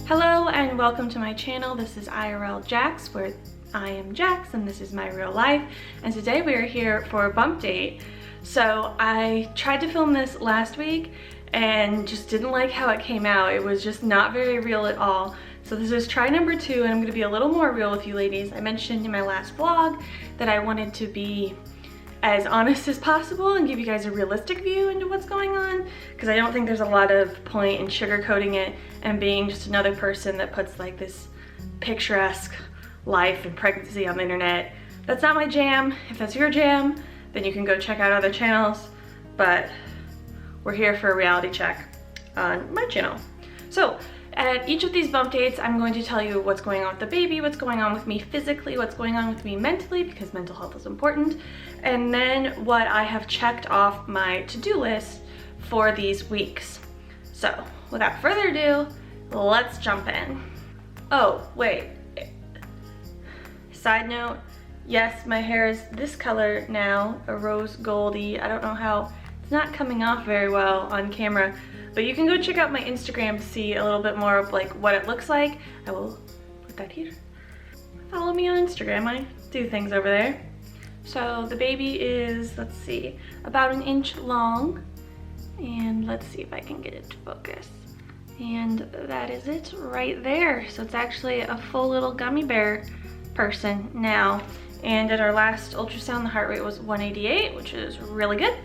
Hello and welcome to my channel. This is IRL Jax, where I am Jax and this is my real life. And today we are here for Bumpdate. So I tried to film this last week and just didn't like how it came out. It was just not very real at all. So this is try number 2 and I'm gonna be a little more real with you ladies. I mentioned in my last vlog that I wanted to be as honest as possible and give you guys a realistic view into what's going on, because I don't think there's a lot of point in sugarcoating it and being just another person that puts like this picturesque life and pregnancy on the internet. That's not my jam. If that's your jam, then you can go check out other channels, but we're here for a reality check on my channel. So at each of these bump dates, I'm going to tell you what's going on with the baby, what's going on with me physically, what's going on with me mentally, because mental health is important, and then what I have checked off my to-do list for these weeks. So without further ado, let's jump in. Oh, wait. Side note, yes, my hair is this color now, a rose goldy. I don't know how, it's not coming off very well on camera, but you can go check out my Instagram to see a little bit more of like what it looks like. I will put that here. Follow me on Instagram, I do things over there. So the baby is, let's see, about 1 inch long. And let's see if I can get it to focus. And that is it right there. So it's actually a full little gummy bear person now. And at our last ultrasound, the heart rate was 188, which is really good.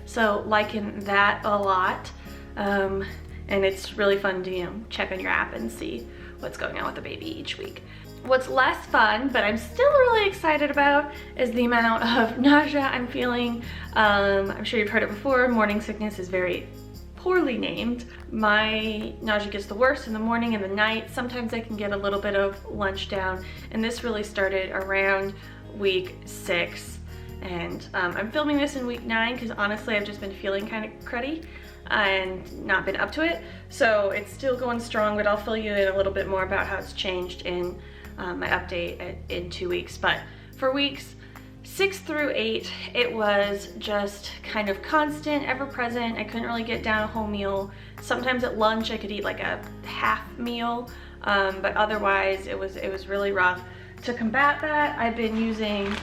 So liking that a lot. And it's really fun to, check on your app and see what's going on with the baby each week. What's less fun, but I'm still really excited about, is the amount of nausea I'm feeling. I'm sure you've heard it before, morning sickness is very poorly named. My nausea gets the worst in the morning and the night. Sometimes I can get a little bit of lunch down, and this really started around week 6. And I'm filming this in week 9 because honestly I've just been feeling kind of cruddy and not been up to it. So it's still going strong, but I'll fill you in a little bit more about how it's changed in my update in 2 weeks. But for weeks 6 through 8, it was just kind of constant, ever present. I couldn't really get down a whole meal. Sometimes at lunch I could eat like a half meal, but otherwise it was really rough. To combat that, I've been using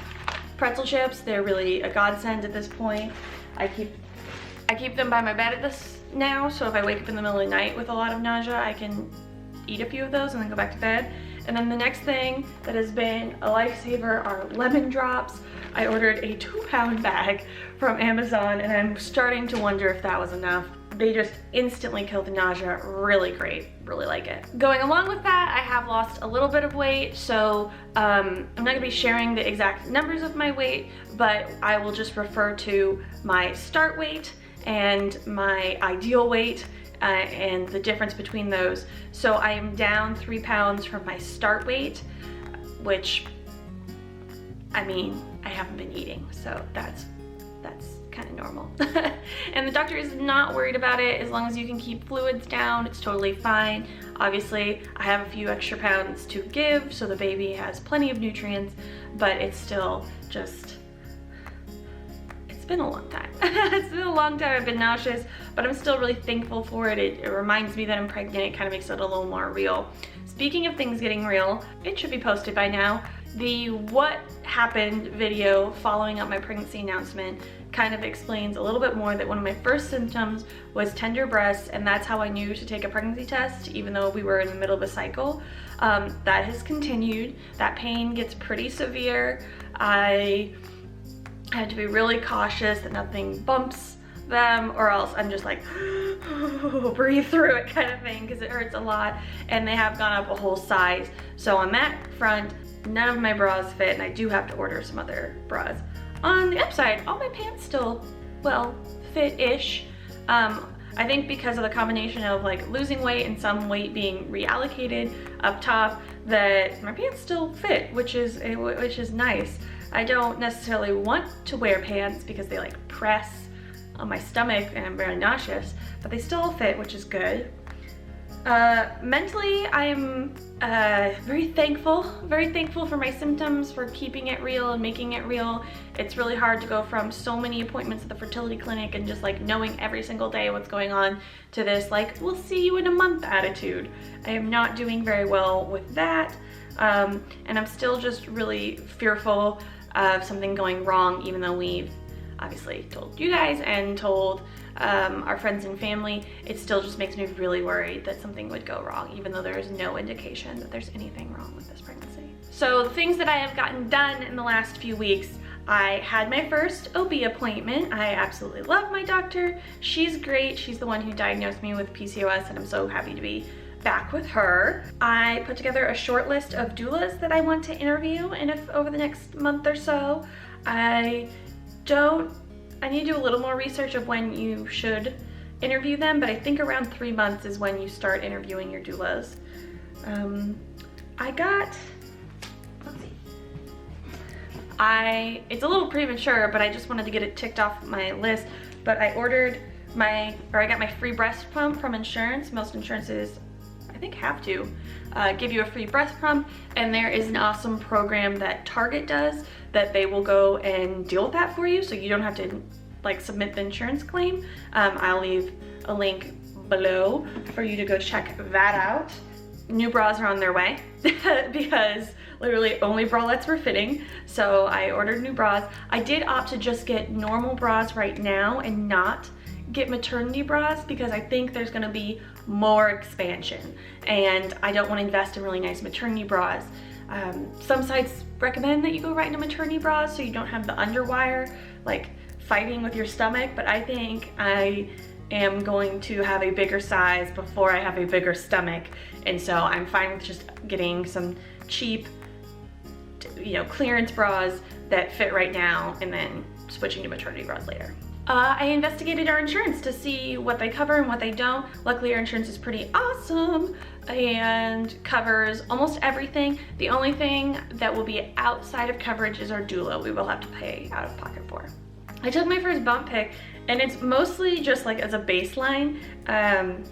pretzel chips. They're really a godsend at this point. I keep them by my bed at this now, so if I wake up in the middle of the night with a lot of nausea, I can eat a few of those and then go back to bed. And then the next thing that has been a lifesaver are lemon drops. I ordered a 2-pound bag from Amazon and I'm starting to wonder if that was enough. They just instantly kill the nausea. Really great, really like it. Going along with that, I have lost a little bit of weight, so I'm not gonna be sharing the exact numbers of my weight, but I will just refer to my start weight and my ideal weight and the difference between those. So I am down 3 pounds from my start weight, which, I mean, I haven't been eating, so that's kind of normal. And the doctor is not worried about it. As long as you can keep fluids down, it's totally fine. Obviously, I have a few extra pounds to give, so the baby has plenty of nutrients, but it's still just, it's been a long time. It's been a long time. I've been nauseous, but I'm still really thankful for it. It reminds me that I'm pregnant. It kind of makes it a little more real. Speaking of things getting real, it should be posted by now. The what happened video following up my pregnancy announcement kind of explains a little bit more that one of my first symptoms was tender breasts, and that's how I knew to take a pregnancy test, even though we were in the middle of a cycle. That has continued. That pain gets pretty severe. I had to be really cautious that nothing bumps them, or else I'm just like breathe through it kind of thing, because it hurts a lot, and they have gone up a whole size. So on that front, none of my bras fit, and I do have to order some other bras. On the upside, all my pants still, well, fit-ish. I think because of the combination of like losing weight and some weight being reallocated up top, that my pants still fit, which is nice. I don't necessarily want to wear pants because they like press on my stomach and I'm very nauseous, but they still fit, which is good. Mentally, I am very thankful for my symptoms, for keeping it real and making it real. It's really hard to go from so many appointments at the fertility clinic and just like knowing every single day what's going on to this like, we'll see you in a month attitude. I am not doing very well with that. And I'm still just really fearful of something going wrong, even though we've obviously told you guys and told our friends and family. It still just makes me really worried that something would go wrong, even though there is no indication that there's anything wrong with this pregnancy. So the things that I have gotten done in the last few weeks: I had my first OB appointment. I absolutely love my doctor. She's great. She's the one who diagnosed me with PCOS, and I'm so happy to be back with her. I put together a short list of doulas that I want to interview over the next month or so. I need to do a little more research of when you should interview them, but I think around 3 months is when you start interviewing your doulas. It's a little premature, but I just wanted to get it ticked off my list, but I got my free breast pump from insurance. Most insurances, I think, have to give you a free breast pump, and there is an awesome program that Target does that they will go and deal with that for you, so you don't have to like submit the insurance claim. I'll leave a link below for you to go check that out. New bras are on their way because literally only bralettes were fitting, so I ordered new bras. I did opt to just get normal bras right now and not get maternity bras because I think there's gonna be more expansion and I don't want to invest in really nice maternity bras. Some sites recommend that you go right into maternity bras so you don't have the underwire like fighting with your stomach, but I think I am going to have a bigger size before I have a bigger stomach, and so I'm fine with just getting some cheap, clearance bras that fit right now and then switching to maternity bras later. I investigated our insurance to see what they cover and what they don't. Luckily, our insurance is pretty awesome and covers almost everything. The only thing that will be outside of coverage is our doula. We will have to pay out of pocket for. I took my first bump pic, and it's mostly just like as a baseline. And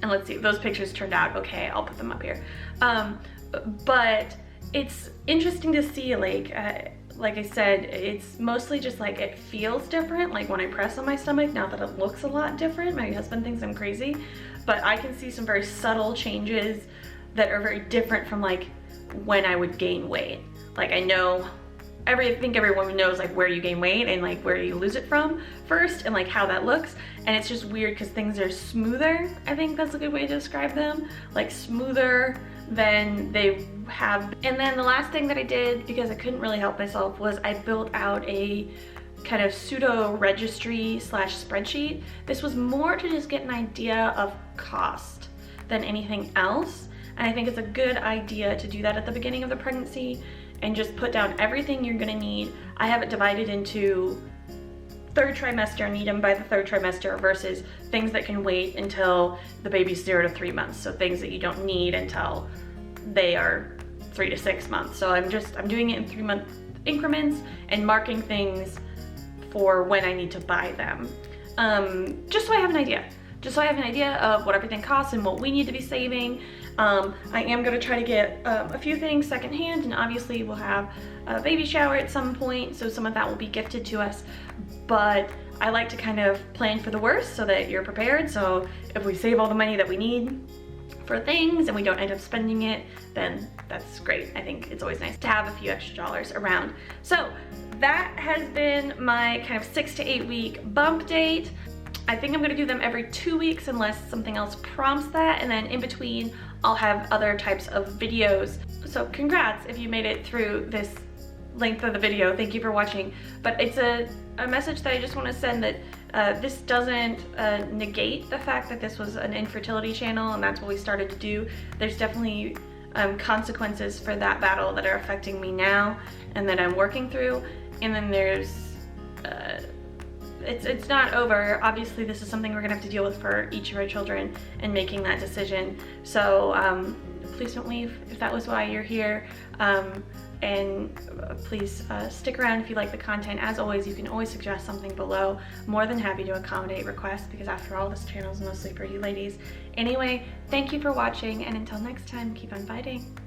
let's see, those pictures turned out okay. I'll put them up here. But it's interesting to see, like I said, it's mostly just like it feels different, like when I press on my stomach, not that it looks a lot different. My husband thinks I'm crazy, but I can see some very subtle changes that are very different from like when I would gain weight. Like I think everyone knows like where you gain weight and like where you lose it from first and like how that looks, and it's just weird because things are smoother. I think that's a good way to describe them, like smoother than they have. And then the last thing that I did, because I couldn't really help myself, was I built out a kind of pseudo registry / spreadsheet. This was more to just get an idea of cost than anything else, and I think it's a good idea to do that at the beginning of the pregnancy and just put down everything you're gonna need. I have it divided into third trimester, need them by the third trimester, versus things that can wait until the baby's 0 to 3 months. So things that you don't need until they are 3 to 6 months. So I'm doing it in 3-month increments and marking things for when I need to buy them. Just so I have an idea. Just so I have an idea of what everything costs and what we need to be saving. I am gonna try to get a few things secondhand, and obviously we'll have a baby shower at some point, so some of that will be gifted to us. But I like to kind of plan for the worst so that you're prepared. So if we save all the money that we need for things and we don't end up spending it, then that's great. I think it's always nice to have a few extra dollars around. So that has been my kind of 6 to 8 week bump date. I think I'm gonna do them every 2 weeks unless something else prompts that, and then in between I'll have other types of videos. So congrats if you made it through this length of the video. Thank you for watching. But it's a message that I just want to send, that this doesn't negate the fact that this was an infertility channel and that's what we started to do. There's definitely consequences for that battle that are affecting me now and that I'm working through. And then there's it's not over. Obviously this is something we're gonna have to deal with for each of our children and making that decision. So please don't leave if that was why you're here. and please stick around if you like the content. As always, you can always suggest something below. More than happy to accommodate requests, because after all, this channel is mostly for you ladies. Anyway, thank you for watching, and until next time, keep on fighting.